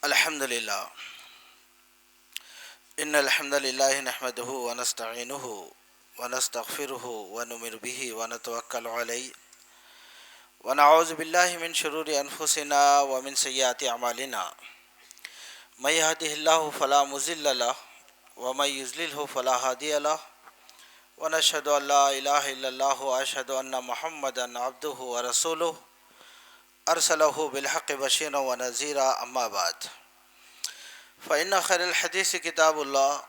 الحمد لله إن الحمد لله نحمده ونستعينه ونستغفره ونؤمن به ونتوكل عليه ونعوذ بالله من شرور أنفسنا ومن سيئات أعمالنا من يهده الله فلا مضل له ومن يضلله فلا هادي له ونشهد أن لا إله إلا الله وأشهد أن محمدا عبده ورسوله أرسله بالحق بشيرا ونذيرا أما بعد فإن خير الحديث كتاب الله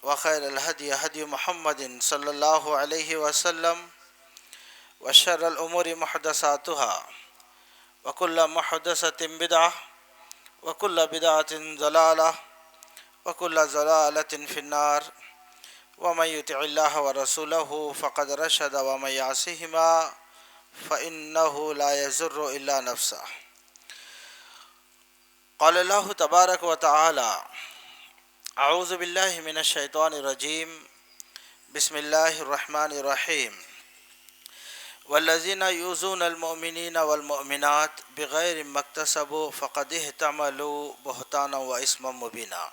وخير الهدي هدي محمد صلى الله عليه وسلم وشر الأمور محدثاتها وكل محدثة بدعة وكل بدعة ضلالة وكل ضلالة في النار ومن يطع الله ورسوله فقد رشد ومن يعصهما فإنه لا يضر إلا نفسه. قال الله تبارك وتعالى: أعوذ بالله من الشيطان الرجيم بسم الله الرحمن الرحيم والذين يؤذون المؤمنين والمؤمنات بغير ما اكتسبوا فقد احتملوا بهتانا وإثما مبينا.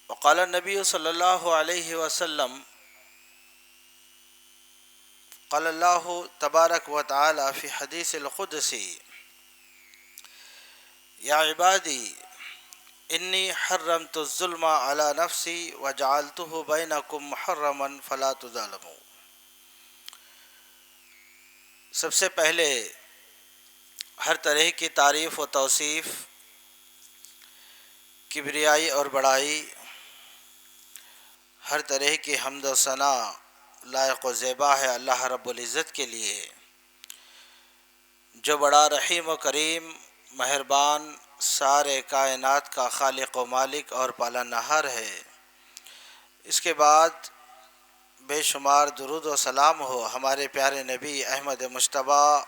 وقال النبي صلى الله عليه وسلم: قال الله تبارك وتعالى في حديث القدسي: يا عبادي إني حرمت الظلم على نفسي وجعلته بينكم محرما فلا تظالموا. سب سے پہلے ہر طرح کی تعریف و توصیف، کبریائی اور بڑائی، ہر طرح کی حمد و ثنا لائق و زیبا ہے اللہ رب العزت کے لیے، جو بڑا رحیم و کریم، مہربان، سارے کائنات کا خالق و مالک اور پالنہار ہے۔ اس کے بعد بے شمار درود و سلام ہو ہمارے پیارے نبی احمد مجتبیٰ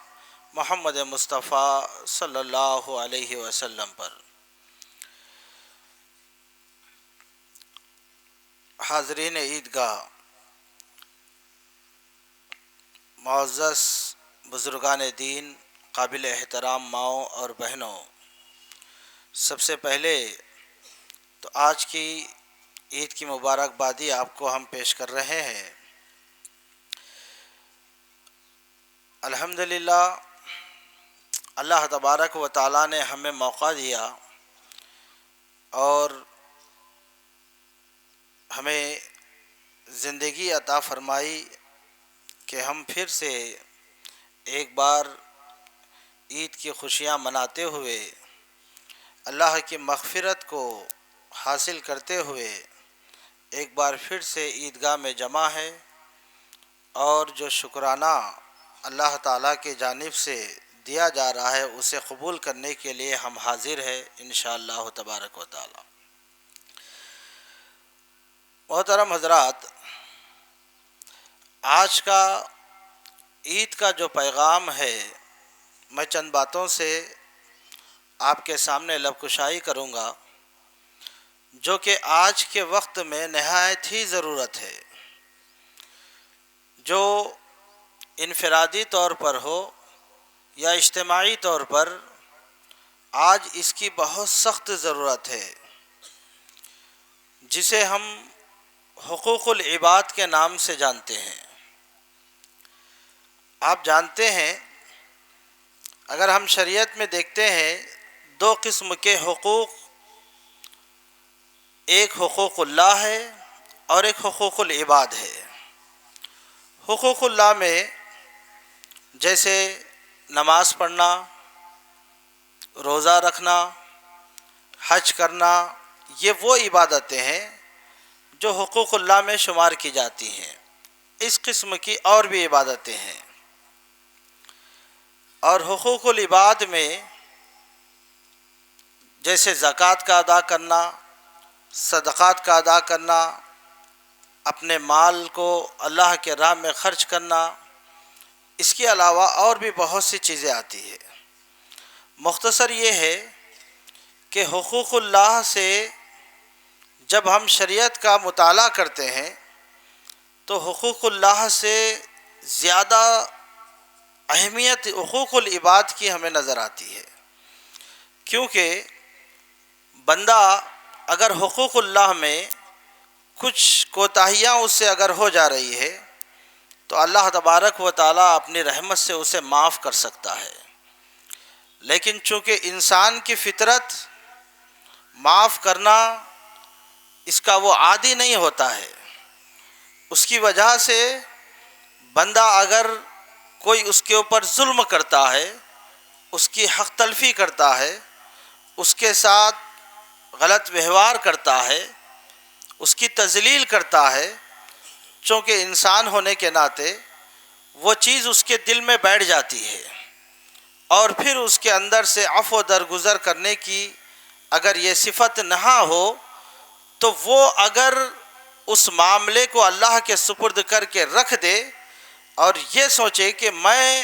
محمد مصطفیٰ صلی اللہ علیہ وسلم پر۔ حاضرین عیدگاہ، معزز بزرگان دین، قابل احترام ماؤں اور بہنوں، سب سے پہلے تو آج کی عید کی مبارکبادی آپ کو ہم پیش کر رہے ہیں۔ الحمدللہ اللہ تبارک و تعالیٰ نے ہمیں موقع دیا اور ہمیں زندگی عطا فرمائی کہ ہم پھر سے ایک بار عید کی خوشیاں مناتے ہوئے، اللہ کی مغفرت کو حاصل کرتے ہوئے ایک بار پھر سے عیدگاہ میں جمع ہے، اور جو شکرانہ اللہ تعالیٰ کی جانب سے دیا جا رہا ہے اسے قبول کرنے کے لیے ہم حاضر ہیں انشاءاللہ تبارک و تعالی۔ محترم حضرات، آج کا عید کا جو پیغام ہے، میں چند باتوں سے آپ کے سامنے لب کشائی کروں گا، جو کہ آج کے وقت میں نہایت ہی ضرورت ہے، جو انفرادی طور پر ہو یا اجتماعی طور پر آج اس کی بہت سخت ضرورت ہے، جسے ہم حقوق العباد کے نام سے جانتے ہیں۔ آپ جانتے ہیں، اگر ہم شریعت میں دیکھتے ہیں، دو قسم کے حقوق، ایک حقوق اللہ ہے اور ایک حقوق العباد ہے۔ حقوق اللہ میں جیسے نماز پڑھنا، روزہ رکھنا، حج کرنا، یہ وہ عبادتیں ہیں جو حقوق اللہ میں شمار کی جاتی ہیں۔ اس قسم کی اور بھی عبادتیں ہیں، اور حقوق العباد میں جیسے زکوٰۃ کا ادا کرنا، صدقات کا ادا کرنا، اپنے مال کو اللہ کے راہ میں خرچ کرنا، اس کے علاوہ اور بھی بہت سی چیزیں آتی ہیں۔ مختصر یہ ہے کہ حقوق اللہ سے جب ہم شریعت کا مطالعہ کرتے ہیں تو حقوق اللہ سے زیادہ اہمیت حقوق العباد کی ہمیں نظر آتی ہے۔ کیونکہ بندہ اگر حقوق اللہ میں کچھ کوتاہیاں اس سے اگر ہو جا رہی ہے تو اللہ تبارک و تعالیٰ اپنی رحمت سے اسے معاف کر سکتا ہے، لیکن چونکہ انسان کی فطرت معاف کرنا اس کا وہ عادی نہیں ہوتا ہے، اس کی وجہ سے بندہ اگر کوئی اس کے اوپر ظلم کرتا ہے، اس کی حق تلفی کرتا ہے، اس کے ساتھ غلط ویوہار کرتا ہے، اس کی تذلیل کرتا ہے، چونکہ انسان ہونے کے ناطے وہ چیز اس کے دل میں بیٹھ جاتی ہے، اور پھر اس کے اندر سے عفو درگزر کرنے کی اگر یہ صفت نہ ہو تو وہ اگر اس معاملے کو اللہ کے سپرد کر کے رکھ دے اور یہ سوچے کہ میں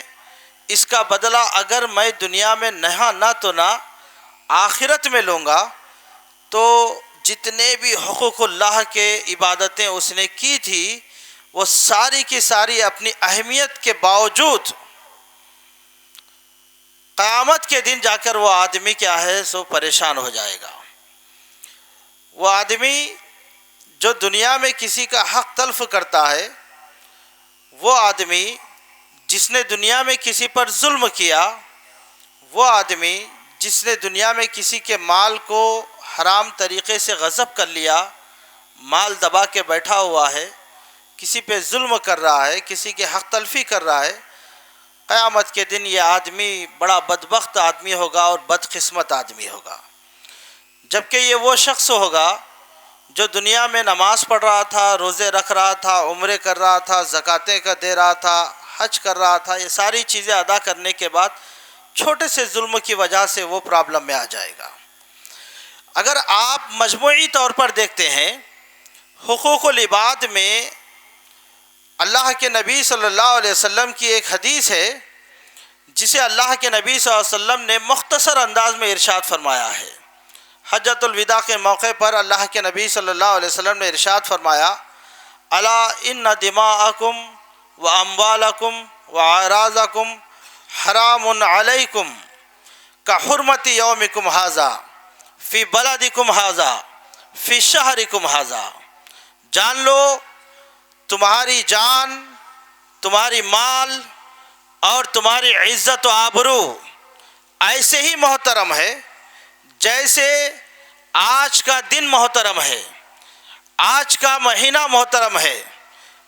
اس کا بدلہ اگر میں دنیا میں نہ تو نہ آخرت میں لوں گا، تو جتنے بھی حقوق اللہ کے عبادتیں اس نے کی تھی وہ ساری کی ساری اپنی اہمیت کے باوجود قیامت کے دن جا کر وہ آدمی کیا ہے سو پریشان ہو جائے گا۔ وہ آدمی جو دنیا میں کسی کا حق تلف کرتا ہے، وہ آدمی جس نے دنیا میں کسی پر ظلم کیا، وہ آدمی جس نے دنیا میں کسی کے مال کو حرام طریقے سے غصب کر لیا، مال دبا کے بیٹھا ہوا ہے، کسی پہ ظلم کر رہا ہے، کسی کے حق تلفی کر رہا ہے، قیامت کے دن یہ آدمی بڑا بدبخت آدمی ہوگا اور بدقسمت آدمی ہوگا، جبکہ یہ وہ شخص ہوگا جو دنیا میں نماز پڑھ رہا تھا، روزے رکھ رہا تھا، عمرے کر رہا تھا، زکاتیں کا دے رہا تھا، حج کر رہا تھا، یہ ساری چیزیں ادا کرنے کے بعد چھوٹے سے ظلم کی وجہ سے وہ پرابلم میں آ جائے گا۔ اگر آپ مجموعی طور پر دیکھتے ہیں، حقوق العباد میں اللہ کے نبی صلی اللہ علیہ وسلم کی ایک حدیث ہے جسے اللہ کے نبی صلی اللہ علیہ وسلم نے مختصر انداز میں ارشاد فرمایا ہے۔ حجۃ الوداع کے موقع پر اللہ کے نبی صلی اللہ علیہ وسلم نے ارشاد فرمایا، الا ان دماءکم و اموالکم و اعراضکم حرام علیکم کحرمت یومکم ھذا فی بلدکم ھذا فی شہرکم ھذا۔ جان لو تمہاری جان، تمہاری مال اور تمہاری عزت و آبرو ایسے ہی محترم ہے جیسے آج کا دن محترم ہے، آج کا مہینہ محترم ہے،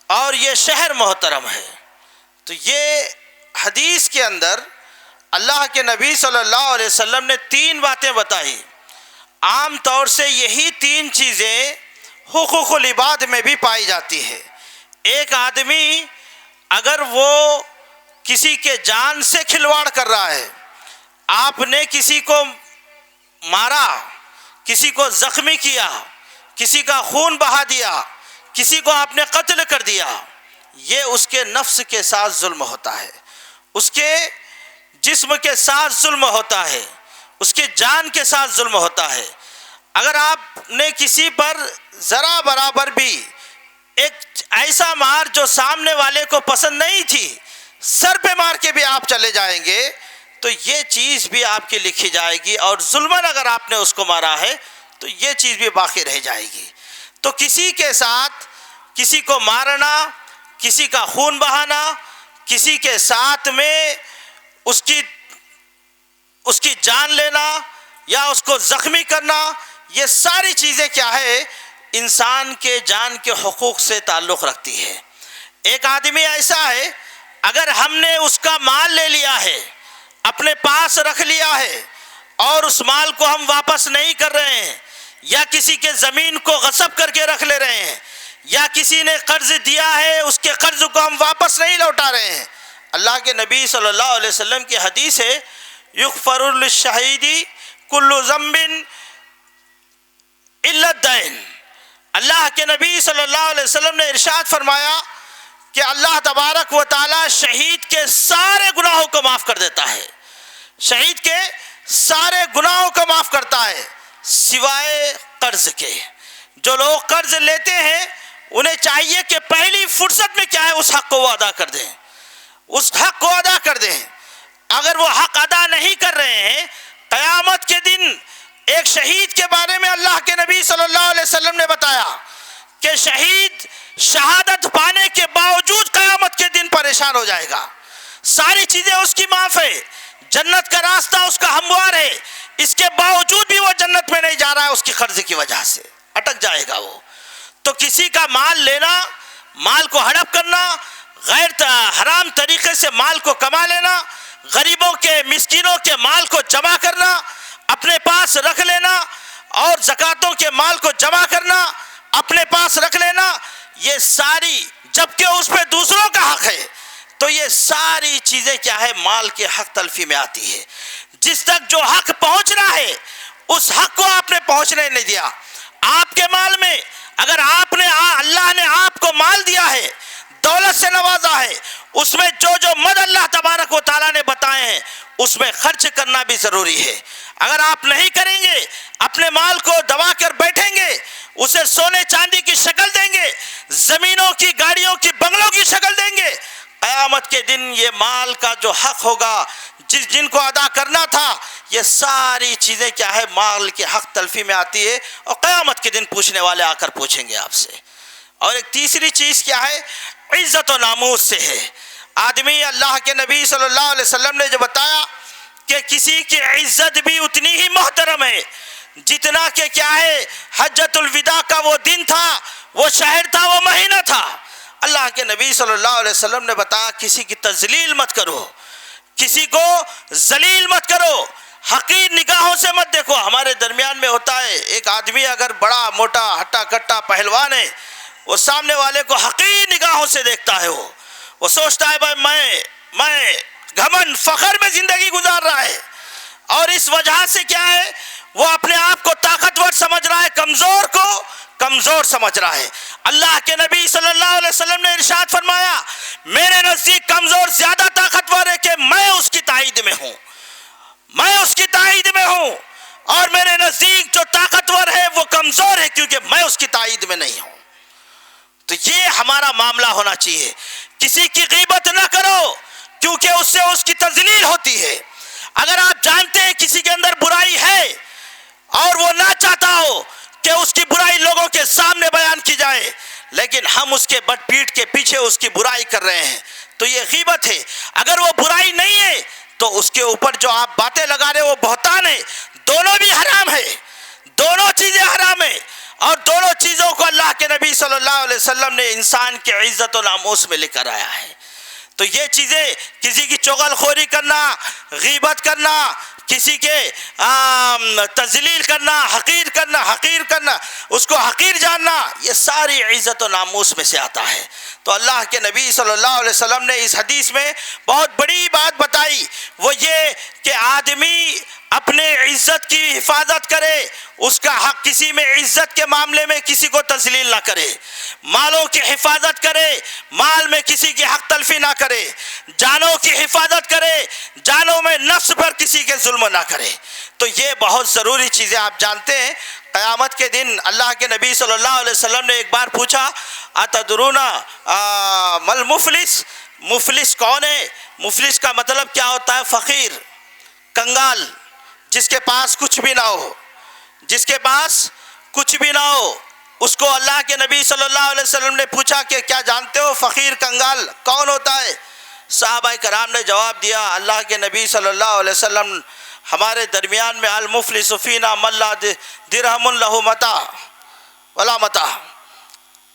اور یہ شہر محترم ہے۔ تو یہ حدیث کے اندر اللہ کے نبی صلی اللہ علیہ وسلم نے تین باتیں بتائی۔ عام طور سے یہی تین چیزیں حقوق العباد میں بھی پائی جاتی ہے۔ ایک آدمی اگر وہ کسی کے جان سے کھلواڑ کر رہا ہے، آپ نے کسی کو مارا، کسی کو زخمی کیا، کسی کا خون بہا دیا، کسی کو آپ نے قتل کر دیا، یہ اس کے نفس کے ساتھ ظلم ہوتا ہے، اس کے جسم کے ساتھ ظلم ہوتا ہے، اس کے جان کے ساتھ ظلم ہوتا ہے۔ اگر آپ نے کسی پر ذرا برابر بھی ایک ایسا مار جو سامنے والے کو پسند نہیں تھی، سر پہ مار کے بھی آپ چلے جائیں گے تو یہ چیز بھی آپ کی لکھی جائے گی، اور ظلماً اگر آپ نے اس کو مارا ہے تو یہ چیز بھی باقی رہ جائے گی۔ تو کسی کے ساتھ کسی کو مارنا، کسی کا خون بہانا، کسی کے ساتھ میں اس کی جان لینا یا اس کو زخمی کرنا، یہ ساری چیزیں کیا ہے انسان کے جان کے حقوق سے تعلق رکھتی ہے۔ ایک آدمی ایسا ہے اگر ہم نے اس کا مال لے لیا ہے، اپنے پاس رکھ لیا ہے، اور اس مال کو ہم واپس نہیں کر رہے ہیں، یا کسی کے زمین کو غصب کر کے رکھ لے رہے ہیں، یا کسی نے قرض دیا ہے اس کے قرض کو ہم واپس نہیں لوٹا رہے ہیں، اللہ کے نبی صلی اللہ علیہ وسلم کی حدیث ہے یغفر للشہید کل ذنب الا الدین۔ اللہ کے نبی صلی اللہ علیہ وسلم نے ارشاد فرمایا کہ اللہ تبارک و تعالی شہید کے سارے گناہوں کو معاف کر دیتا ہے، شہید کے سارے گناہوں کو معاف کرتا ہے سوائے قرض کے۔ جو لوگ قرض لیتے ہیں انہیں چاہیے کہ پہلی فرصت میں کیا ہے اس حق کو وہ ادا کر دیں، اس حق کو ادا کر دیں۔ اگر وہ حق ادا نہیں کر رہے ہیں، قیامت قیامت کے دن ایک شہید کے بارے میں اللہ کے نبی صلی اللہ علیہ وسلم نے بتایا کہ شہید شہادت پانے کے باوجود قیامت کے دن پریشان ہو جائے گا، ساری چیزیں اس کی معاف ہے، جنت کا راستہ اس کا ہموار ہے، اس کے باوجود بھی وہ جنت میں نہیں جا رہا ہے، اس کی قرض کی وجہ سے اٹک جائے گا وہ۔ تو کسی کا مال لینا، مال کو ہڑپ کرنا، غیر حرام طریقے سے مال کو کما لینا، غریبوں کے مسکینوں کے مال کو جمع کرنا، اپنے پاس رکھ لینا، اور زکاتوں کے مال کو جمع کرنا، اپنے پاس رکھ لینا، یہ ساری، جبکہ اس پہ دوسروں کا حق ہے، تو یہ ساری چیزیں کیا ہے؟ مال کے حق تلفی میں آتی ہے۔ جس تک جو حق پہنچنا ہے اس حق کو آپ نے پہنچنے نہیں دیا۔ آپ کے مال میں اگر آپ نے، اللہ نے آپ کو مال دیا ہے، دولت سے نوازا ہے، اس میں جو جو مد اللہ تبارک و تعالیٰ نے بتائے ہیں اس میں خرچ کرنا بھی ضروری ہے۔ اگر آپ نہیں کریں گے، اپنے مال کو دبا کر بیٹھیں گے، اسے سونے چاندی کی شکل دیں گے، زمینوں کی، گاڑیوں کی، بنگلوں کی شکل دیں گے، قیامت کے دن یہ مال کا جو حق ہوگا، جن کو ادا کرنا تھا، یہ ساری چیزیں کیا ہے؟ مال کے حق تلفی میں آتی ہے، اور قیامت کے دن پوچھنے والے آ کر پوچھیں گے آپ سے۔ اور ایک تیسری چیز کیا ہے؟ عزت و ناموس سے ہے۔ آدمی، اللہ کے نبی صلی اللہ علیہ وسلم نے جو بتایا کہ کسی کی عزت بھی اتنی ہی محترم ہے جتنا کہ کیا ہے؟ حجۃ الوداع کا وہ دن تھا، وہ شہر تھا، وہ مہینہ تھا۔ اللہ کے نبی صلی اللہ علیہ وسلم نے بتایا کسی کی تذلیل مت کرو، کسی کو ذلیل مت کرو، حقیر نگاہوں سے مت دیکھو۔ ہمارے درمیان میں ہوتا ہے، ایک آدمی اگر بڑا موٹا ہٹا کٹا پہلوان ہے، وہ سامنے والے کو حقیر نگاہوں سے دیکھتا ہے، وہ سوچتا ہے بھائی میں گھمنڈ فخر میں زندگی گزار رہا ہے، اور اس وجہ سے کیا ہے؟ وہ اپنے آپ کو طاقتور سمجھ رہا ہے، کمزور کو کمزور سمجھ رہا ہے۔ اللہ کے نبی صلی اللہ علیہ وسلم نے ارشاد فرمایا، میرے نزدیک کمزور زیادہ طاقتور ہے کہ میں اس کی تائید میں ہوں، میں اس کی تائید میں ہوں، اور میرے نزدیک جو طاقتور ہے وہ کمزور ہے کیونکہ میں اس کی تائید میں نہیں ہوں۔ تو یہ ہمارا معاملہ ہونا چاہیے، کسی کی غیبت نہ کرو کیونکہ اس سے اس کی تذلیل ہوتی ہے۔ اگر آپ جانتے ہیں کسی کے اندر برائی ہے اور وہ نہ چاہتا ہو کہ اس کی برائی لوگوں کے سامنے بیان کی جائے، لیکن ہم اس کے بٹ پیٹ کے پیچھے اس کی برائی کر رہے ہیں، تو یہ غیبت ہے۔ اگر وہ برائی نہیں ہے تو اس کے اوپر جو آپ باتیں لگا رہے وہ بہتان ہے۔ دونوں بھی حرام ہے، دونوں چیزیں حرام ہیں، اور دونوں چیزوں کو اللہ کے نبی صلی اللہ علیہ وسلم نے انسان کے عزت و ناموس میں لے کر آیا ہے۔ تو یہ چیزیں، کسی کی چغل خوری کرنا، غیبت کرنا، کسی کے تذلیل کرنا، حقیر کرنا، اس کو حقیر جاننا، یہ ساری عزت و ناموس میں سے آتا ہے۔ تو اللہ کے نبی صلی اللہ علیہ وسلم نے اس حدیث میں بہت بڑی بات بتائی، وہ یہ کہ آدمی اپنے عزت کی حفاظت کرے، اس کا حق، کسی میں عزت کے معاملے میں کسی کو تذلیل نہ کرے، مالوں کی حفاظت کرے، مال میں کسی کی حق تلفی نہ کرے، جانوں کی حفاظت کرے، جانوں میں نفس پر کسی کے ظلم نہ کرے۔ تو یہ بہت ضروری چیزیں آپ جانتے ہیں۔ قیامت کے دن اللہ کے نبی صلی اللہ علیہ وسلم نے ایک بار پوچھا، اتدرون مل مفلس، مفلس کون ہے؟ مفلس کا مطلب کیا ہوتا ہے؟ فقیر، کنگال، جس کے پاس کچھ بھی نہ ہو، جس کے پاس کچھ بھی نہ ہو، اس کو اللہ کے نبی صلی اللہ علیہ وسلم نے پوچھا کہ کیا جانتے ہو فقیر کنگال کون ہوتا ہے؟ صحابہ کرام نے جواب دیا، اللہ کے نبی صلی اللہ علیہ وسلم ہمارے درمیان میں المفلس فینا من لا درہم لہ متاع ولا متاع،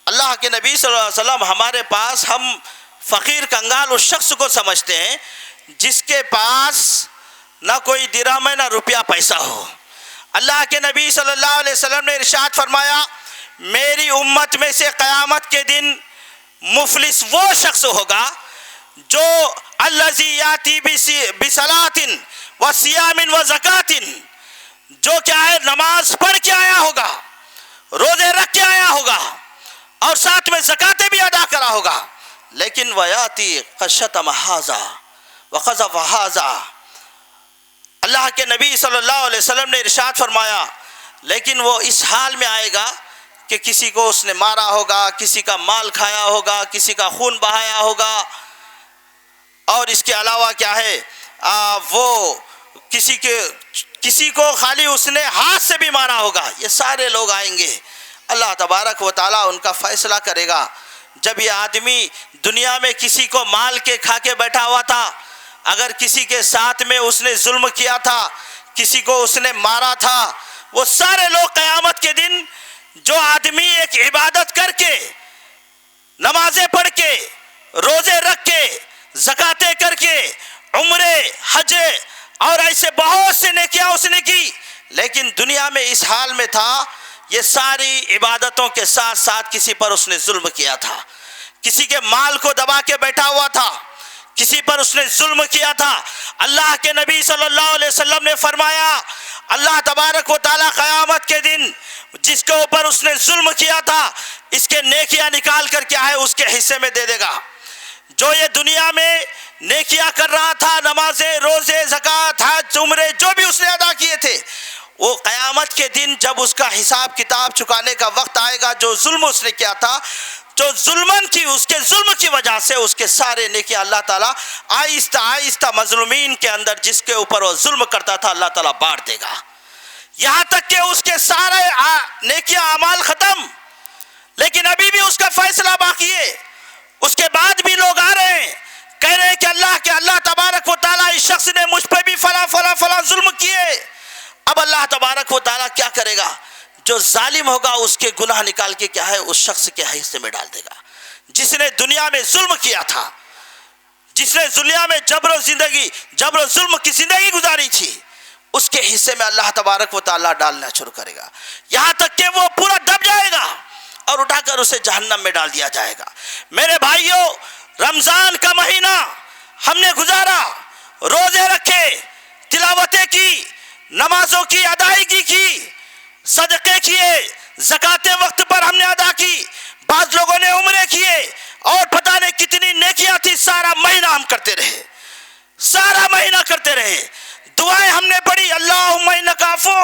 اللہ کے نبی صلی اللہ علیہ وسلم ہمارے پاس، ہم فقیر کنگال اس شخص کو سمجھتے ہیں جس کے پاس نہ کوئی درہم ہے نہ روپیہ پیسہ ہو۔ اللہ کے نبی صلی اللہ علیہ وسلم نے ارشاد فرمایا، میری امت میں سے قیامت کے دن مفلس وہ شخص ہوگا جو الذی یاتی بصلاۃ وصیام وزکوٰۃ، جو کیا ہے؟ نماز پڑھ کے آیا ہوگا، روزے رکھ کے آیا ہوگا، اور ساتھ میں زکاتیں بھی ادا کرا ہوگا، لیکن ویاتی قد شتم ھذا وقذف ھذا، اللہ کے نبی صلی اللہ علیہ وسلم نے ارشاد فرمایا لیکن وہ اس حال میں آئے گا کہ کسی کو اس نے مارا ہوگا، کسی کا مال کھایا ہوگا، کسی کا خون بہایا ہوگا، اور اس کے علاوہ کیا ہے وہ کسی کے کسی کو خالی اس نے ہاتھ سے بھی مارا ہوگا، یہ سارے لوگ آئیں گے، اللہ تبارک و تعالیٰ ان کا فیصلہ کرے گا۔ جب یہ آدمی دنیا میں کسی کو مال کے کھا کے بیٹھا ہوا تھا، اگر کسی کے ساتھ میں اس نے ظلم کیا تھا، کسی کو اس نے مارا تھا، وہ سارے لوگ قیامت کے دن، جو آدمی ایک عبادت کر کے، نمازیں پڑھ کے، روزے رکھ کے، زکاتیں کر کے، عمرے، حج اور ایسے بہت سے نیکیاں اس نے کی، لیکن دنیا میں اس حال میں تھا، یہ ساری عبادتوں کے ساتھ ساتھ کسی پر اس نے ظلم کیا تھا، کسی کے مال کو دبا کے بیٹھا ہوا تھا، کسی پر اس نے ظلم کیا تھا۔ اللہ کے نبی صلی اللہ علیہ وسلم نے فرمایا، اللہ تبارک و تعالیٰ قیامت کے دن جس کے اوپر اس نے ظلم کیا تھا، اس کے نیکیاں نکال کر کیا ہے اس کے حصے میں دے دے گا۔ جو یہ دنیا میں نیکیاں کر رہا تھا، نمازیں، روزے، زکوٰۃ، حج، عمرے، جو بھی اس نے ادا کیے تھے، وہ قیامت کے دن جب اس کا حساب کتاب چکانے کا وقت آئے گا، جو ظلم اس نے کیا تھا، جو ظلمن کی، اس کے ظلم کی وجہ سے اس کے سارے نیکیاں اللہ تعالیٰ آہستہ آہستہ مظلومین کے اندر جس کے اوپر وہ ظلم کرتا تھا اللہ تعالیٰ بانٹ دے گا، یہاں تک کہ اس کے سارے نیکیاں اعمال ختم، لیکن ابھی بھی اس کا فیصلہ باقی ہے۔ اس کے بعد بھی لوگ آ رہے ہیں، کہہ رہے ہیں کہ اللہ تبارک و تعالیٰ اس شخص نے مجھ پہ بھی فلاں فلاں فلاں ظلم کیے۔ اب اللہ تبارک و تعالیٰ کیا کرے گا؟ جو ظالم ہوگا اس کے گناہ نکال کے کیا ہے اس شخص کے حصے میں ڈال دے گا، جس نے دنیا میں ظلم کیا تھا، جس نے دنیا میں جبر و ظلم کی زندگی گزاری تھی، اس کے حصے میں اللہ تبارک و تعالیٰ ڈالنا شروع کرے گا، یہاں تک کہ وہ پورا دب جائے گا اور اٹھا کر اسے جہنم میں ڈال دیا جائے گا۔ میرے بھائیوں، رمضان کا مہینہ ہم نے گزارا، روزے رکھے، تلاوتیں کی، نمازوں کی ادائیگی کی، صدقے کیے، زکاتیں وقت پر ہم نے ادا کی، بعض لوگوں نے عمرے کیے، اور پتہ نہیں کتنی نیکیاں تھی، سارا مہینہ ہم کرتے رہے، سارا مہینہ کرتے رہے، دعائیں ہم نے پڑھی، اللہم انک عفو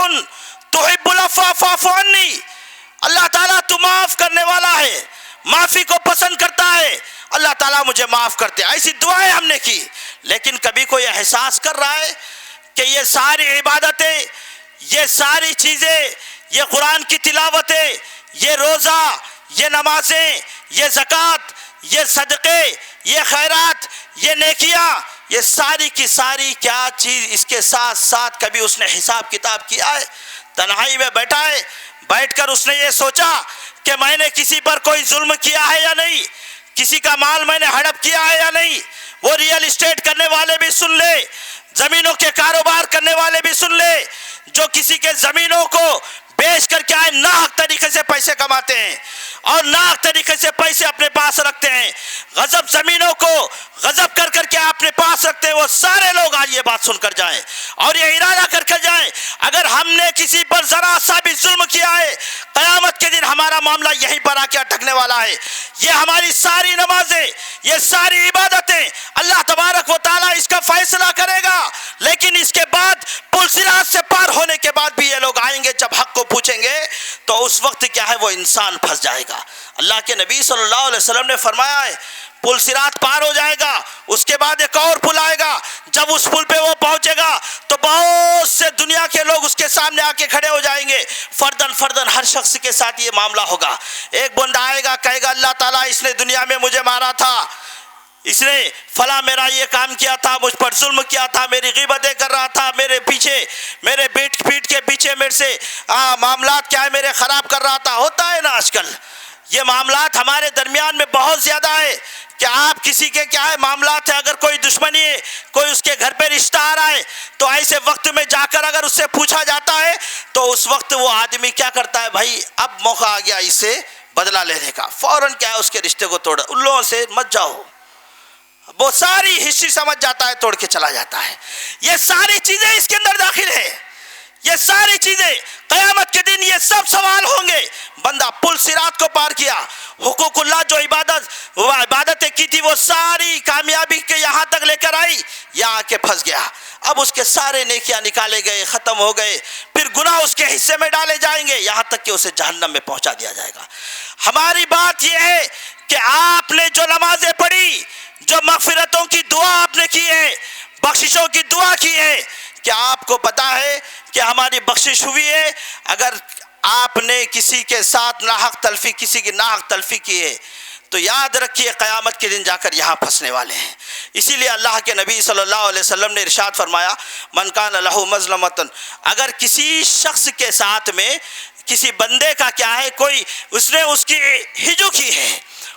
تحب العفو فاعف عنی، اللہ تعالیٰ تو معاف کرنے والا ہے، معافی کو پسند کرتا ہے، اللہ تعالیٰ مجھے معاف کرتے، ایسی دعائیں ہم نے کی، لیکن کبھی کوئی احساس کر رہا ہے کہ یہ ساری عبادتیں، یہ ساری چیزیں، یہ قرآن کی تلاوتیں، یہ روزہ، یہ نمازیں، یہ زکوٰۃ، یہ صدقے، یہ خیرات، یہ نیکیاں، یہ ساری کی ساری کیا چیز اس کے ساتھ ساتھ کبھی اس نے حساب کتاب کیا ہے؟ تنہائی میں بیٹھا ہے، بیٹھ کر اس نے یہ سوچا کہ میں نے کسی پر کوئی ظلم کیا ہے یا نہیں، کسی کا مال میں نے ہڑپ کیا ہے یا نہیں؟ وہ ریئل اسٹیٹ کرنے والے بھی سن لے، زمینوں کے کاروبار کرنے والے بھی سن لے، جو کسی کے زمینوں کو بیچ کر کیا ہے ناحق طریقے سے پیسے کماتے ہیں اور ناحق طریقے سے پیسے اپنے پاس رکھتے ہیں، غصب زمینوں کو غصب کر کر کے اپنے پاس رکھتے ہیں، وہ سارے لوگ آج یہ بات سن کر جائیں اور یہ ارادہ کر کر جائیں، اگر ہم نے کسی پر ذرا سا بھی ظلم کیا ہے، قیامت کے دن ہمارا معاملہ یہیں پر آ کے اٹکنے والا ہے۔ یہ ہماری ساری نمازیں، یہ ساری عبادتیں اللہ تبارک و تعالیٰ اس کا فیصلہ کرے گا، لیکن اس کے بعد پل صراط سے پار ہونے کے بعد بھی یہ لوگ آئیں گے، جب حق کو پوچھیں گے تو اس وقت کیا ہے وہ انسان پھنس جائے گا۔ اللہ کے نبی صلی اللہ علیہ وسلم نے فرمایا ہے پل صراط پار ہو جائے گا، اس کے بعد ایک اور پل آئے گا، جب اس پل پہ وہ پہنچے گا تو بہت سے دنیا کے لوگ اس کے سامنے آ کے کھڑے ہو جائیں گے، فردن فردن ہر شخص کے ساتھ یہ معاملہ ہوگا۔ ایک بندہ آئے گا، کہے گا اللہ تعالیٰ اس نے دنیا میں مجھے مارا تھا، اس نے فلاں میرا یہ کام کیا تھا، مجھ پر ظلم کیا تھا، میری غیبتیں کر رہا تھا، میرے پیچھے، میرے پیٹ کے پیچھے میرے سے معاملات کیا ہے میرے خراب کر رہا تھا۔ ہوتا ہے نا آج کل یہ معاملات ہمارے درمیان میں بہت زیادہ ہے کہ آپ کسی کے کیا ہے معاملات ہے، اگر کوئی دشمنی ہے، کوئی اس کے گھر پہ رشتہ آ رہا ہے تو ایسے وقت میں جا کر اگر اس سے پوچھا جاتا ہے تو اس وقت وہ آدمی کیا کرتا ہے، بھائی اب موقع آ گیا اس سے بدلہ لینے کا، فوراً کیا ہے اس کے رشتے کو توڑ، ان لوگوں سے مت جاؤ، وہ ساری ہسٹری سمجھ جاتا ہے، توڑ کے چلا جاتا ہے۔ یہ ساری چیزیں اس کے اندر داخل ہے، یہ ساری چیزیں قیامت کے دن یہ سب سوال ہوں گے۔ بندہ پل صراط کو پار کیا، حقوق اللہ جو عبادتیں کی تھی وہ ساری کامیابی کے یہاں تک لے کر آئی، یہاں آ کے پھنس گیا، اب اس کے سارے نیکیاں نکالے گئے، ختم ہو گئے، پھر گناہ اس کے حصے میں ڈالے جائیں گے، یہاں تک کہ اسے جہنم میں پہنچا دیا جائے گا۔ ہماری بات یہ ہے کہ آپ نے جو نمازیں پڑھی، جو مغفرتوں کی دعا آپ نے کی ہے، بخششوں کی دعا کی ہے، کہ آپ کو پتا ہے کہ ہماری بخشش ہوئی ہے، اگر آپ نے کسی کے ساتھ ناحق تلفی، کسی کی ناحق تلفی کی ہے تو یاد رکھیے قیامت کے دن جا کر یہاں پھنسنے والے ہیں۔ اسی لیے اللہ کے نبی صلی اللہ علیہ وسلم نے ارشاد فرمایا، من کان لہ مظلمۃ، اگر کسی شخص کے ساتھ میں کسی بندے کا کیا ہے، کوئی اس نے اس کی ہجو کی ہے،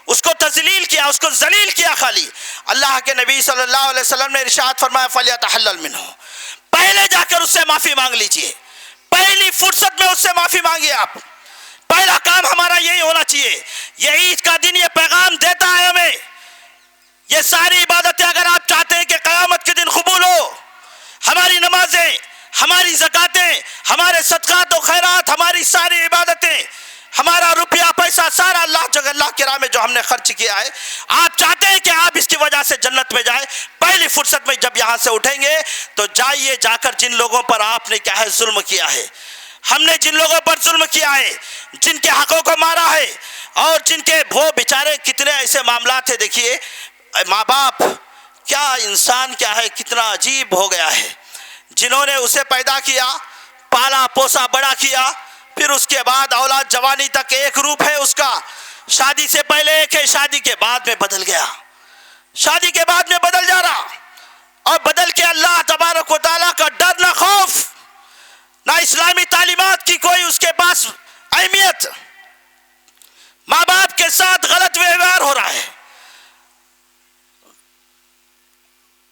اس کو تذلیل کیا، اس کو ذلیل کیا، خالی اللہ کے نبی صلی اللہ علیہ وسلم نے ارشاد فرمایا فلیتحلل منہ، پہلے جا کر اس سے معافی مانگ لیجئے، پہلی فرصت میں اس سے معافی مانگیے۔ آپ پہلا کام ہمارا یہی ہونا چاہیے۔ یہ عید کا دن یہ پیغام دیتا ہے ہمیں، یہ ساری عبادتیں اگر آپ چاہتے ہیں کہ قیامت کے دن قبول ہو، ہماری نمازیں، ہماری زکاتیں، ہمارے صدقات و خیرات، ہماری ساری عبادتیں، ہمارا روپیہ پیسہ سارا اللہ کی راہ میں جو ہم نے خرچ کیا ہے، آپ چاہتے ہیں کہ آپ اس کی وجہ سے جنت میں جائیں، پہلی فرصت میں جب یہاں سے اٹھیں گے تو جائیے جا کر جن لوگوں پر آپ نے کیا ہے ظلم کیا ہے، ہم نے جن لوگوں پر ظلم کیا ہے، جن کے حقوں کو مارا ہے، اور جن کے وہ بیچارے کتنے ایسے معاملات ہیں، دیکھیے ماں باپ، کیا انسان کیا ہے کتنا عجیب ہو گیا ہے، جنہوں نے اسے پیدا کیا، پالا پوسا بڑا کیا، پھر اس کے بعد اولاد جوانی تک ایک روپ ہے اس کا، شادی سے پہلے ایک ہے، شادی کے بعد میں بدل گیا، شادی کے بعد میں بدل جا رہا، اور بدل کے اللہ تبارک و تعالیٰ کا ڈر نہ خوف، نہ اسلامی تعلیمات کی کوئی اس کے پاس اہمیت، ماں باپ کے ساتھ غلط ویوہار ہو رہا ہے،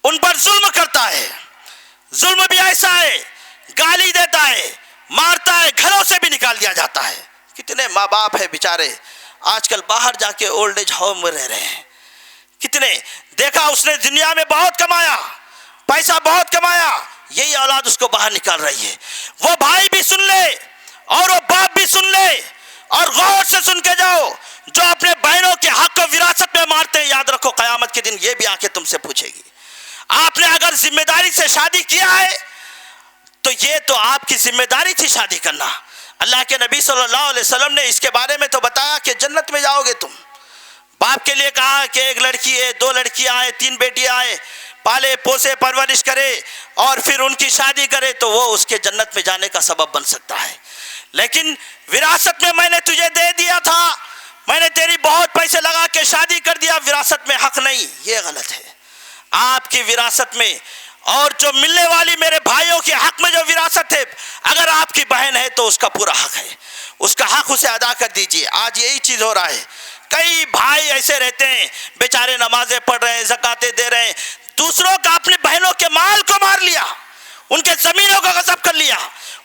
ان پر ظلم کرتا ہے، ظلم بھی ایسا ہے، گالی دیتا ہے، مارتا ہے، گھروں سے بھی نکال دیا جاتا ہے۔ کتنے ماں باپ ہیں بیچارے آج کل باہر جا کے اولڈ ایج ہوم میں رہ رہے ہیں، کتنے دیکھا اس نے دنیا میں بہت کمایا، پیسہ بہت کمایا، یہی اولاد اس کو باہر نکال رہی ہے۔ وہ بھائی بھی سن لے اور وہ باپ بھی سن لے، اور غور سے سن کے جاؤ، جو اپنے بہنوں کے حق کو وراثت میں مارتے ہیں، یاد رکھو قیامت کے دن یہ بھی آ کے تم سے پوچھے گی۔ آپ نے اگر ذمہ داری سے شادی کیا ہے تو یہ تو آپ کی ذمہ داری تھی شادی کرنا، اللہ کے نبی صلی اللہ علیہ وسلم نے اس کے بارے میں تو بتایا کہ جنت میں جاؤ گے تم۔ باپ کے لیے کہا کہ ایک لڑکی ہے، 2 لڑکیاں آئے، 3 بیٹیاں آئے، پالے پوسے پرورش کرے اور پھر ان کی شادی کرے تو وہ اس کے جنت میں جانے کا سبب بن سکتا ہے، لیکن وراثت میں نے تجھے دے دیا تھا، میں نے تیری بہت پیسے لگا کے شادی کر دیا، وراثت میں حق نہیں، یہ غلط ہے۔ آپ کی وراثت میں اور جو ملنے والی میرے بھائیوں کے حق میں جو وراثت ہے، اگر آپ کی بہن ہے تو اس کا پورا حق ہے، اس کا حق اسے ادا کر دیجئے۔ آج یہی چیز ہو رہا ہے، کئی بھائی ایسے رہتے ہیں بیچارے نمازیں پڑھ رہے ہیں، زکاتیں دے رہے ہیں، دوسروں کا اپنے بہنوں کے مال کو مار لیا، ان کے زمینوں کو غصب کر لیا،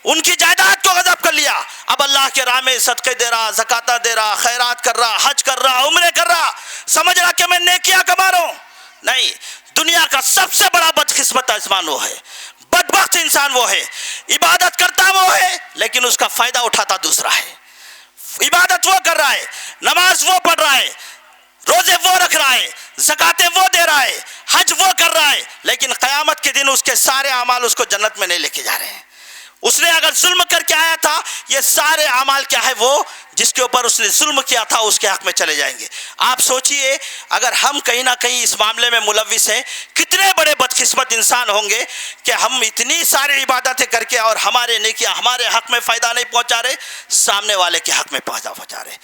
ان کی جائیداد کو غصب کر لیا، اب اللہ کے راہ میں صدقے دے رہا، زکاتہ دے رہا، خیرات کر رہا، حج کر رہا، عمرے کر رہا، سمجھ رہا کہ میں نیکیاں کما رہا ہوں۔ نہیں، دنیا کا سب سے بڑا بدقسمت انسان وہ ہے، بدبخت انسان وہ ہے، عبادت کرتا وہ ہے لیکن اس کا فائدہ اٹھاتا دوسرا ہے۔ عبادت وہ کر رہا ہے، نماز وہ پڑھ رہا ہے، روزے وہ رکھ رہا ہے، زکاتیں وہ دے رہا ہے، حج وہ کر رہا ہے، لیکن قیامت کے دن اس کے سارے اعمال اس کو جنت میں نہیں لے کے جا رہے ہیں۔ اس نے اگر ظلم کر کے آیا تھا، یہ سارے اعمال کیا ہے، وہ جس کے اوپر اس نے ظلم کیا تھا اس کے حق میں چلے جائیں گے۔ آپ سوچئے اگر ہم کہیں نہ کہیں اس معاملے میں ملوث ہیں، کتنے بڑے بدقسمت انسان ہوں گے کہ ہم اتنی ساری عبادتیں کر کے اور ہمارے نیکیاں ہمارے حق میں فائدہ نہیں پہنچا رہے، سامنے والے کے حق میں فائدہ پہنچا رہے۔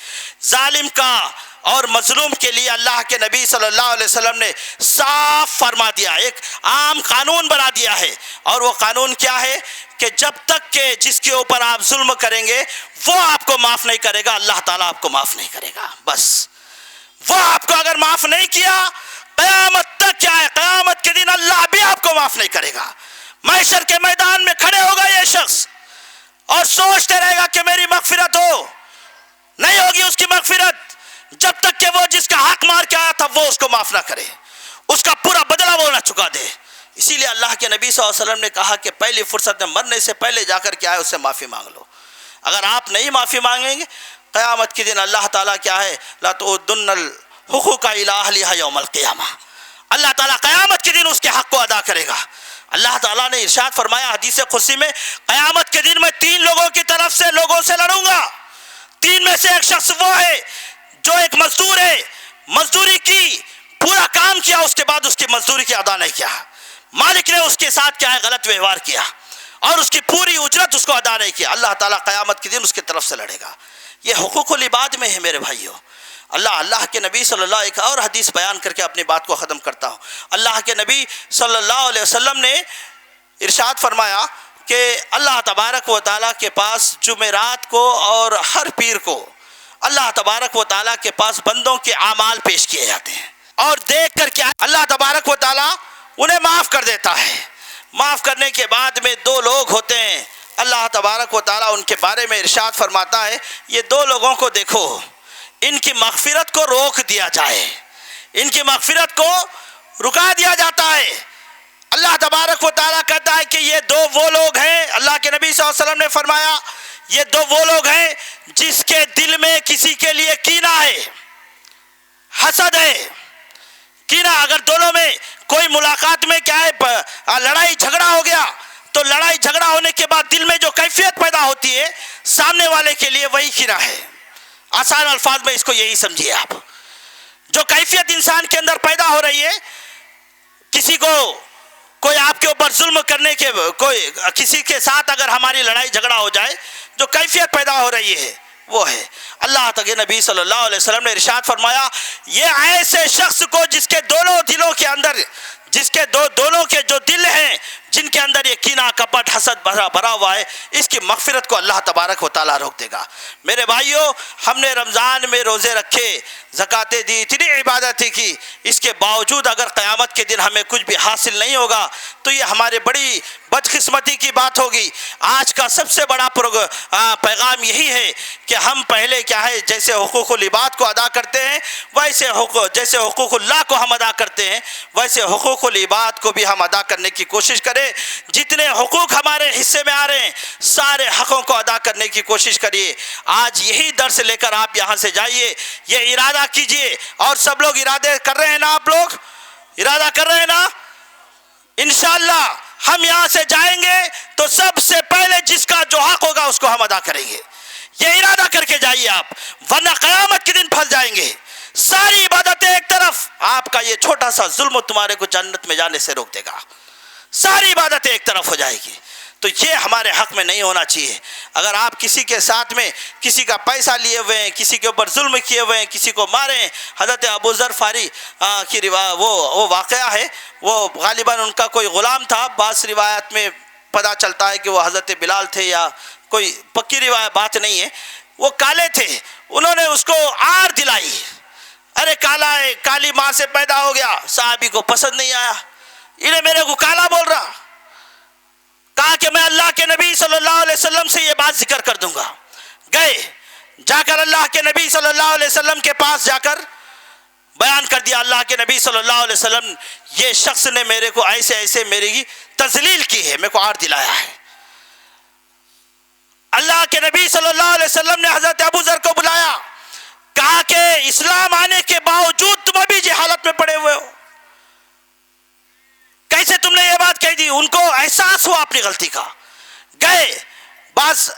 ظالم کا اور مظلوم کے لیے اللہ کے نبی صلی اللہ علیہ وسلم نے صاف فرما دیا، ایک عام قانون بنا دیا ہے، اور وہ قانون کیا ہے کہ جب تک کہ جس کے اوپر آپ ظلم کریں گے وہ آپ کو معاف نہیں کرے گا، اللہ تعالیٰ آپ کو معاف نہیں کرے گا۔ بس وہ آپ کو اگر معاف نہیں کیا، قیامت تک کیا ہے، قیامت کے دن اللہ بھی آپ کو معاف نہیں کرے گا۔ محشر کے میدان میں کھڑے ہوگا یہ شخص اور سوچتے رہے گا کہ میری مغفرت ہو، نہیں ہوگی اس کی مغفرت جب تک کہ وہ جس کا حق مار کے آیا تھا وہ اس کو معاف نہ کرے، اس کا پورا بدلہ وہ نہ چکا دے۔ اسی لیے اللہ کے نبی صلی اللہ علیہ وسلم نے کہا کہ پہلی فرصت میں مرنے سے پہلے جا کر کیا ہے، اس سے معافی مانگ لو۔ اگر آپ نہیں معافی مانگیں گے، قیامت کے دن اللہ تعالیٰ کیا ہے، لا تؤدن الحقوق الی اہلھا یوم القیامہ، اللہ تعالیٰ قیامت کے دن اس کے حق کو ادا کرے گا۔ اللہ تعالیٰ نے ارشاد فرمایا حدیث قدسی میں، قیامت کے دن میں 3 لوگوں کی طرف سے لوگوں سے لڑوں گا، 3 میں سے ایک شخص وہ ہے جو ایک مزدور ہے، مزدوری کی، پورا کام کیا، اس کے بعد اس کی مزدوری کی ادا نہیں کیا، مالک نے اس کے ساتھ کیا ہے غلط ویوہار کیا اور اس کی پوری اجرت اس کو ادا نہیں کیا، اللہ تعالیٰ قیامت کے دن اس کی طرف سے لڑے گا۔ یہ حقوق العباد میں ہے میرے بھائیوں۔ اللہ کے نبی صلی اللہ علیہ وسلم، اور حدیث بیان کر کے اپنی بات کو ختم کرتا ہوں۔ اللہ کے نبی صلی اللہ علیہ وسلم نے ارشاد فرمایا کہ اللہ تبارک و تعالیٰ کے پاس جمعرات کو اور ہر پیر کو اللہ تبارک و تعالیٰ کے پاس بندوں کے اعمال پیش کیے جاتے ہیں، اور دیکھ کر کیا اللہ تبارک و تعالیٰ انہیں معاف کر دیتا ہے۔ معاف کرنے کے بعد میں دو لوگ ہوتے ہیں، اللہ تبارک و تعالیٰ ان کے بارے میں ارشاد فرماتا ہے یہ دو لوگوں کو دیکھو، ان کی مغفرت کو روک دیا جائے، ان کی مغفرت کو رکا دیا جاتا ہے۔ اللہ تبارک و تعالیٰ کہتا ہے کہ یہ دو وہ لوگ ہیں، اللہ کے نبی صلی اللہ علیہ وسلم نے فرمایا یہ دو وہ لوگ ہیں جس کے دل میں کسی کے لیے کینہ ہے، حسد ہے، کینہ۔ اگر دونوں میں کوئی ملاقات میں کیا ہے لڑائی جھگڑا ہو گیا تو لڑائی جھگڑا ہونے کے بعد دل میں جو کیفیت پیدا ہوتی ہے سامنے والے کے لیے وہی کینہ ہے۔ آسان الفاظ میں اس کو یہی سمجھیے آپ، جو کیفیت انسان کے اندر پیدا ہو رہی ہے، کسی کو کوئی آپ کے اوپر ظلم کرنے کے، کوئی کسی کے ساتھ اگر ہماری لڑائی جھگڑا ہو جائے، جو کیفیت پیدا ہو رہی ہے وہ ہے۔ اللہ تعالی نبی صلی اللہ علیہ وسلم نے ارشاد فرمایا یہ ایسے شخص کو جس کے دونوں دلوں کے اندر، جس کے دونوں کے جو دل ہیں جن کے اندر یہ کینہ کپٹ حسد بھرا ہوا ہے، اس کی مغفرت کو اللہ تبارک و تعالیٰ روک دے گا۔ میرے بھائیوں، ہم نے رمضان میں روزے رکھے، زکاتیں دی، اتنی عبادتیں کی، اس کے باوجود اگر قیامت کے دن ہمیں کچھ بھی حاصل نہیں ہوگا تو یہ ہمارے بڑی بدقسمتی کی بات ہوگی۔ آج کا سب سے بڑا پیغام یہی ہے کہ ہم پہلے کیا ہے جیسے حقوق العباد کو ادا کرتے ہیں، جیسے حقوق اللہ کو ہم ادا کرتے ہیں، ویسے حقوق العباد کو بھی ہم ادا کرنے کی کوشش کریں۔ جتنے حقوق ہمارے حصے میں آ رہے ہیں سارے حقوں کو ادا کرنے کی کوشش کریے۔ آج یہی درس لے کر آپ یہاں سے جائیے، یہ ارادہ کیجئے، اور سب لوگ ارادے کر رہے ہیں نا؟ آپ لوگ ارادہ کر رہے ہیں نا؟ انشاءاللہ ہم یہاں سے جائیں گے تو سب سے پہلے جس کا جو حق ہوگا اس کو ہم ادا کریں گے۔ یہ ارادہ کر کے جائیے آپ، ورنہ قیامت کے دن پھنس جائیں گے۔ ساری عبادتیں ایک طرف، آپ کا یہ چھوٹا سا ظلم تمہارے کو جنت میں جانے سے روک دے گا۔ ساری عبادتیں ایک طرف ہو جائے گی، تو یہ ہمارے حق میں نہیں ہونا چاہیے۔ اگر آپ کسی کے ساتھ میں کسی کا پیسہ لیے ہوئے ہیں، کسی کے اوپر ظلم کیے ہوئے ہیں، کسی کو مارے ہیں، حضرت ابو ذر فاری کی وہ واقعہ ہے، وہ غالباً ان کا کوئی غلام تھا، بعض روایت میں پتہ چلتا ہے کہ وہ حضرت بلال تھے، یا کوئی پکی روایت بات نہیں ہے۔ وہ کالے تھے، انہوں نے اس کو آر دلائی، ارے کالا ہے، کالی ماں سے پیدا ہو گیا، صحابی کو پسند نہیں آیا، انہیں میرے کو کالا بول رہا، کہا کہ میں اللہ کے نبی صلی اللہ علیہ وسلم سے یہ بات ذکر کر دوں گا۔ گئے، جا کر اللہ کے نبی صلی اللہ علیہ وسلم کے پاس جا کر بیان کر دیا، اللہ کے نبی صلی اللہ علیہ وسلم یہ شخص نے میرے کو ایسے ایسے میری تذلیل کی ہے، میرے کو آر دلایا ہے۔ اللہ کے نبی صلی اللہ علیہ وسلم نے حضرت ابو ذر کو بلایا، کہا کہ اسلام آنے کے باوجود تم ابھی جہالت میں پڑے ہوئے ہو، کیسے تم نے یہ بات کہہ دی؟ ان کو احساس ہوا اپنی غلطی کا، گئے، بعض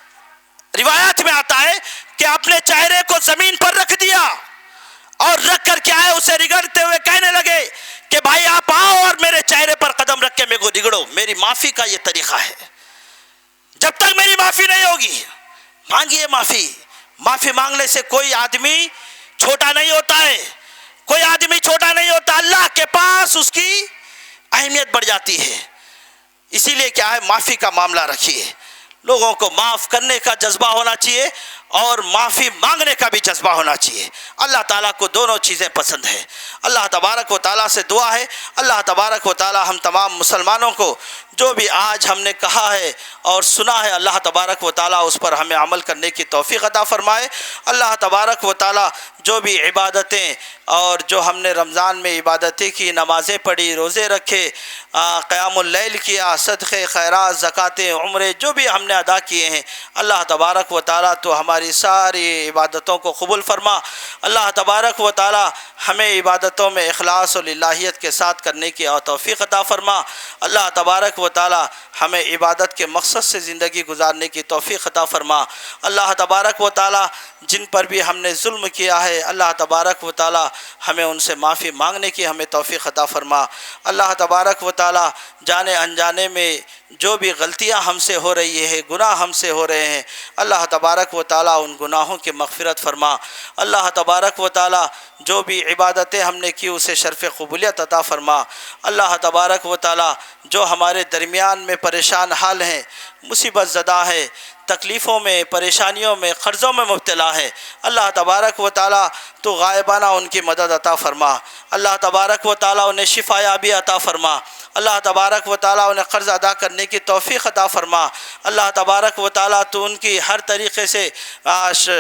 روایات میں آتا ہے کہ اپنے چہرے کو زمین پر رکھ دیا، اور رکھ کر کیا ہے اسے رگڑتے ہوئے کہنے لگے کہ بھائی آپ آؤ اور میرے چہرے پر قدم رکھ کے میرے کو رگڑو، میری معافی کا یہ طریقہ ہے۔ جب تک میری معافی نہیں ہوگی، مانگیے معافی۔ معافی مانگنے سے کوئی آدمی چھوٹا نہیں ہوتا ہے، کوئی آدمی چھوٹا نہیں ہوتا، اللہ کے پاس اس کی اہمیت بڑھ جاتی ہے۔ اسی لیے کیا ہے معافی کا معاملہ رکھیے، لوگوں کو معاف کرنے کا جذبہ ہونا چاہیے اور معافی مانگنے کا بھی جذبہ ہونا چاہیے۔ اللہ تعالیٰ کو دونوں چیزیں پسند ہے۔ اللہ تبارک و تعالیٰ سے دعا ہے، اللہ تبارک و تعالیٰ ہم تمام مسلمانوں کو جو بھی آج ہم نے کہا ہے اور سنا ہے، اللہ تبارک و تعالیٰ اس پر ہمیں عمل کرنے کی توفیق عطا فرمائے۔ اللہ تبارک و تعالیٰ جو بھی عبادتیں اور جو ہم نے رمضان میں عبادتیں کی، نمازیں پڑھی، روزے رکھے، قیام اللیل کیا، صدقے خیرات، زکاتیں، عمرے جو بھی ہم نے ادا کیے ہیں، اللہ تبارک و تعالیٰ تو ہماری ہماری ساری عبادتوں کو قبول فرما۔ اللہ تبارک و تعالی ہمیں عبادتوں میں اخلاص و للہیت کے ساتھ کرنے کی توفیق عطا فرما۔ اللہ تبارک و تعالی ہمیں عبادت کے مقصد سے زندگی گزارنے کی توفیق عطا فرما۔ اللہ تبارک و تعالی جن پر بھی ہم نے ظلم کیا ہے اللہ تبارک و تعالی ہمیں ان سے معافی مانگنے کی ہمیں توفیق عطا فرما۔ اللہ تبارک و تعالی جانے انجانے میں جو بھی غلطیاں ہم سے ہو رہی ہے، گناہ ہم سے ہو رہے ہیں، اللہ تبارک و تعالی ان گناہوں کی مغفرت فرما۔ اللہ تبارک و تعالی جو بھی عبادتیں ہم نے کی اسے شرف قبولیت عطا فرما۔ اللہ تبارک و تعالی جو ہمارے درمیان میں پریشان حال ہیں، مصیبت زدہ ہے، تکلیفوں میں، پریشانیوں میں، قرضوں میں مبتلا ہے، اللہ تبارک و تعالی تو غائبانہ ان کی مدد عطا فرما۔ اللہ تبارک و تعالی انہیں شفا یابی عطا فرما۔ اللہ تبارک و تعالی انہیں قرض ادا کرنے کی توفیق عطا فرما۔ اللہ تبارک و تعالی تو ان کی ہر طریقے سے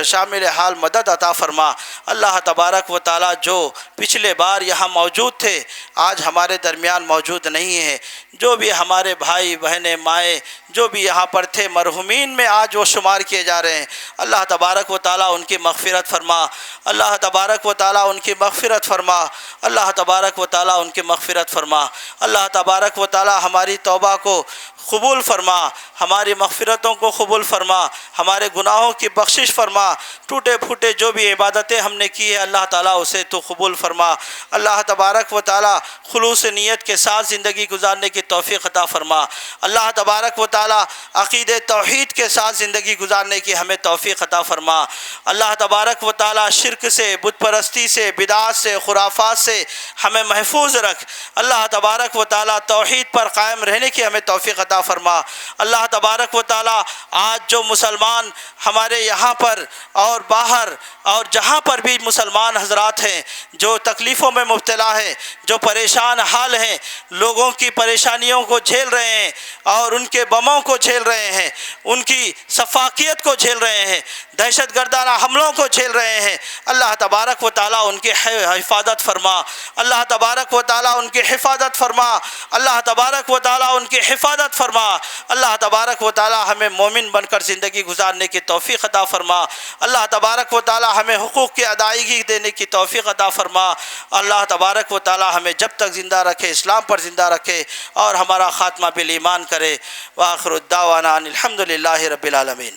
شامل حال مدد عطا فرما۔ اللہ تبارک و تعالی جو پچھلے بار یہاں موجود تھے آج ہمارے درمیان موجود نہیں ہیں، جو بھی ہمارے بھائی بہنیں مائیں جو بھی یہاں پر تھے مرحومین میں آج وہ شمار کیے جا رہے ہیں، اللہ تبارک و تعالی ان کی مغفرت فرما۔ اللہ تبارک و تعالی ان کی مغفرت فرما۔ اللہ تبارک و تعالی ان کی مغفرت فرما۔ اللہ تبارک و تعالی ہماری توبہ کو قبول فرما، ہماری مغفرتوں کو قبول فرما، ہمارے گناہوں کی بخشش فرما۔ ٹوٹے پھوٹے جو بھی عبادتیں ہم نے کی ہے اللہ تعالیٰ اسے تو قبول فرما۔ اللہ تبارک و تعالی خلوص نیت کے ساتھ زندگی گزارنے کی توفیق عطا فرما۔ اللہ تبارک و تعالی عقید توحید کے ساتھ زندگی گزارنے کی ہمیں توفیق عطا فرما۔ اللہ تبارک و تعالی شرک سے، بت پرستی سے، بدعات سے، خرافات سے ہمیں محفوظ رکھ۔ اللہ تبارک و تعالی توحید پر قائم رہنے کی ہمیں توفیق عطا فرما۔ اللہ تبارک و تعالی آج جو مسلمان ہمارے یہاں پر اور باہر اور جہاں پر بھی مسلمان حضرات ہیں جو تکلیفوں میں مبتلا ہیں، جو پریشان حال ہیں، لوگوں کی پریشانیوں کو جھیل رہے ہیں اور ان کے بموں کو جھیل رہے ہیں، ان کی سفاکیت کو جھیل رہے ہیں، دہشت گردانہ حملوں کو جھیل رہے ہیں، اللہ تبارک و تعالی ان کی حفاظت فرما۔ اللہ تبارک و تعالی ان کی حفاظت فرما۔ اللہ تبارک و تعالی ان کی حفاظت فرما۔ اللہ تبارک و تعالی ہمیں مومن بن کر زندگی گزارنے کی توفیق عطا فرما۔ اللہ تبارک و تعالی ہمیں حقوق کی ادائیگی دینے کی توفیق عطا فرما۔ اللہ تبارک و تعالی ہمیں جب تک زندہ رکھے اسلام پر زندہ رکھے اور ہمارا خاتمہ بالایمان کرے۔ وآخر الدعوانا ان الحمد للہ رب العالمین۔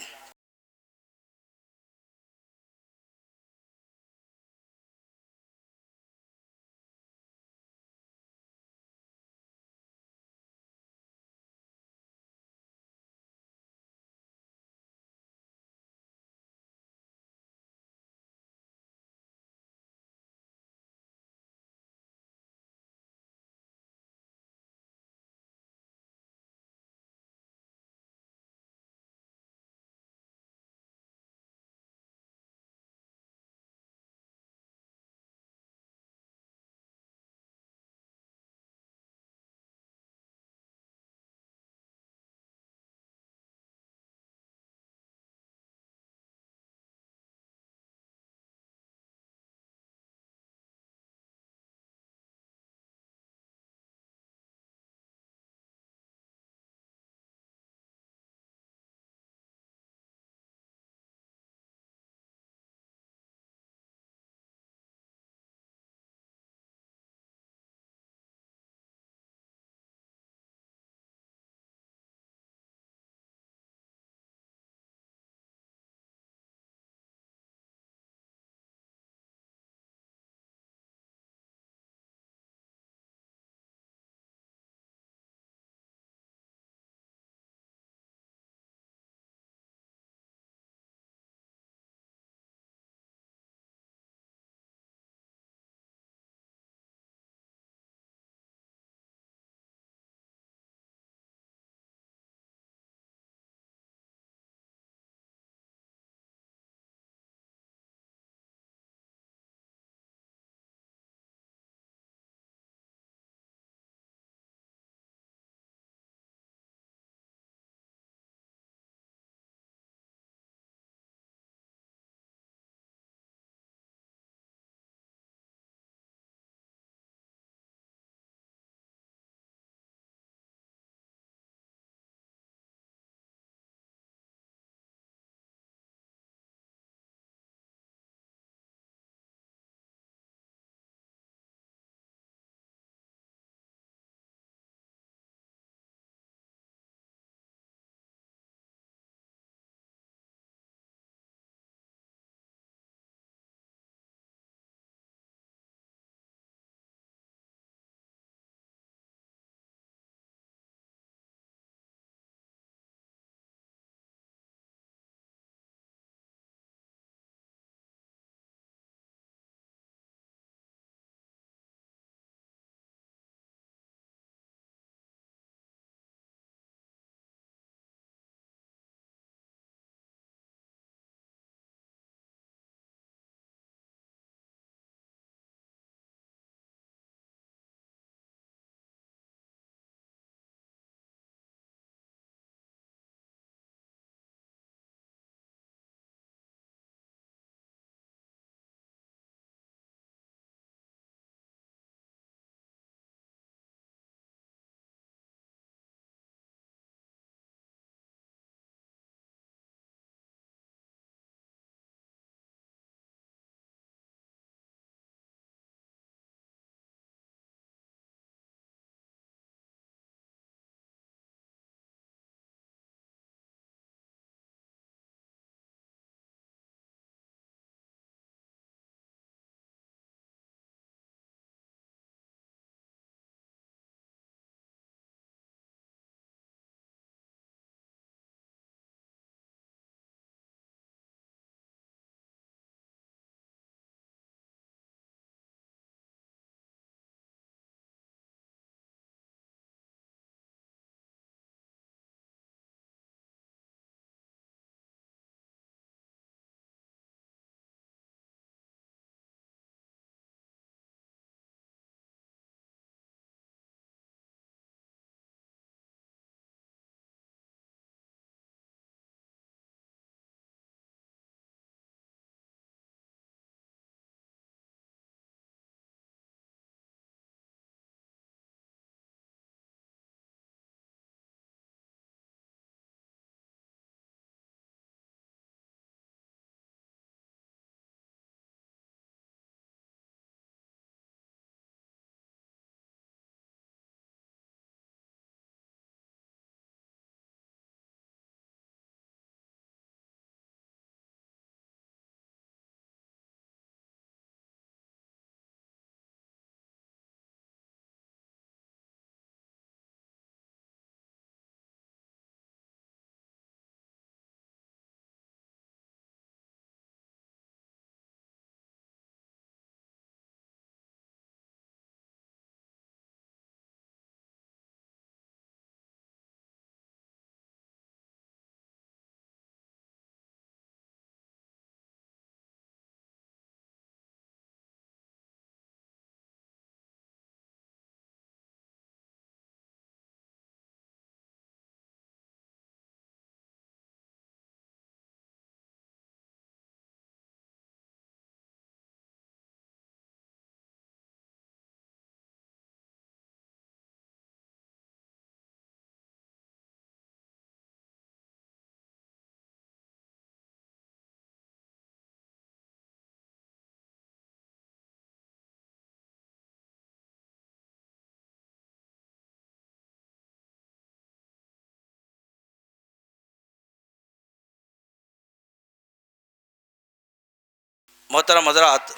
محترم حضرات،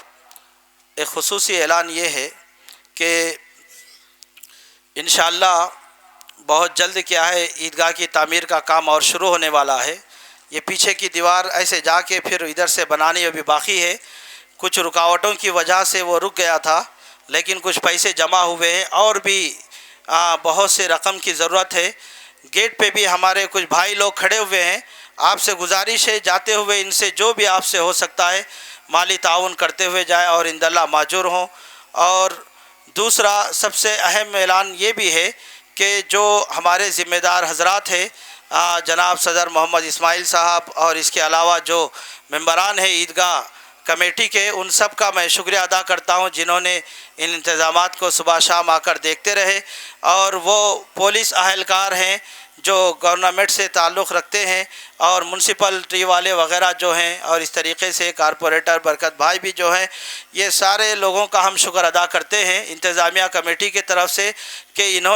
ایک خصوصی اعلان یہ ہے کہ انشاءاللہ بہت جلد کیا ہے عیدگاہ کی تعمیر کا کام اور شروع ہونے والا ہے۔ یہ پیچھے کی دیوار ایسے جا کے پھر ادھر سے بنانی ابھی باقی ہے، کچھ رکاوٹوں کی وجہ سے وہ رک گیا تھا، لیکن کچھ پیسے جمع ہوئے ہیں اور بھی بہت سے رقم کی ضرورت ہے۔ گیٹ پہ بھی ہمارے کچھ بھائی لوگ کھڑے ہوئے ہیں، آپ سے گزارش ہے جاتے ہوئے ان سے جو بھی آپ سے ہو سکتا ہے مالی تعاون کرتے ہوئے جائیں اور انداللہ ماجور ہوں۔ اور دوسرا سب سے اہم اعلان یہ بھی ہے کہ جو ہمارے ذمہ دار حضرات ہیں، جناب صدر محمد اسماعیل صاحب اور اس کے علاوہ جو ممبران ہیں عیدگاہ کمیٹی کے، ان سب کا میں شکریہ ادا کرتا ہوں جنہوں نے ان انتظامات کو صبح شام آ کر دیکھتے رہے، اور وہ پولیس اہلکار ہیں جو گورنمنٹ سے تعلق رکھتے ہیں اور منسپلٹی والے وغیرہ جو ہیں، اور اس طریقے سے کارپوریٹر برکت بھائی بھی جو ہیں، یہ سارے لوگوں کا ہم شکر ادا کرتے ہیں انتظامیہ کمیٹی کی طرف سے کہ انہوں